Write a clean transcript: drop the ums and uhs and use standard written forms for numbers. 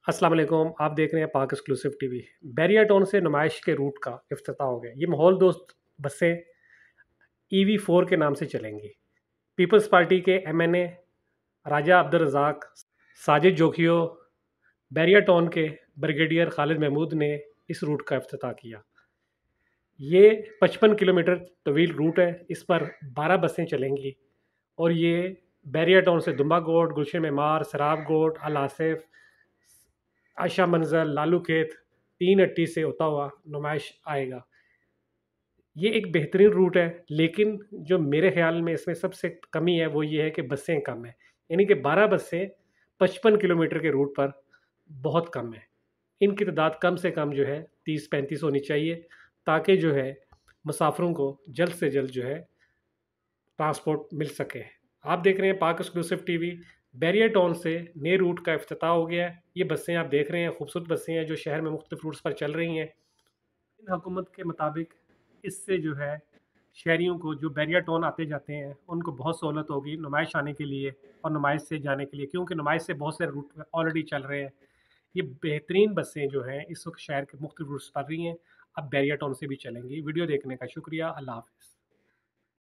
अस्सलाम वालेकुम। आप देख रहे हैं पाक एक्सक्लूसिव टीवी। बैरिया टाउन से नुमाइश के रूट का इफ्तिताह हो गया। ये माहौल दोस्त बसें EV4 के नाम से चलेंगी। पीपल्स पार्टी के MNA राजा अब्दुल रज़ाक, साजिद जोखियो, बैरिया टाउन के ब्रिगेडियर खालिद महमूद ने इस रूट का इफ्तिताह किया। ये 55 किलोमीटर तवील रूट है। इस पर 12 बसें चलेंगी और ये बैरिया टाउन से दुम्बा गोट, गुलशन मेमार, सराब गोट, अल आसिफ, आयशा मंजल, लालू खेत, 3 अट्टी से होता हुआ नुमाइश आएगा। ये एक बेहतरीन रूट है, लेकिन जो मेरे ख्याल में इसमें सबसे कमी है वो ये है कि बसें कम हैं। यानी कि 12 बसें 55 किलोमीटर के रूट पर बहुत कम है। इनकी तादाद कम से कम जो है 30-35 होनी चाहिए, ताकि जो है मुसाफिरों को जल्द से जल्द जो है ट्रांसपोर्ट मिल सके। आप देख रहे हैं पाक एक्सक्लूसिव टीवी। बैरियर टाउन से नए रूट का इफ्तिताह हो गया है। ये बसें आप देख रहे हैं, खूबसूरत बसें हैं जो शहर में मुख्तलिफ रूट्स पर चल रही हैं। इन हुकूमत के मुताबिक इससे जो है शहरियों को जो बैरियर टाउन आते जाते हैं उनको बहुत सहूलत होगी नुमाइश आने के लिए और नुमाइश से जाने के लिए, क्योंकि नुमाइश से बहुत से रूट ऑलरेडी चल रहे हैं। ये बेहतरीन बसें जो हैं इस वक्त शहर के मुख्तलिफ रूट्स पर रही हैं, अब बैरियर टाउन से भी चलेंगी। वीडियो देखने का शुक्रिया। अल्लाह हाफ़िज़।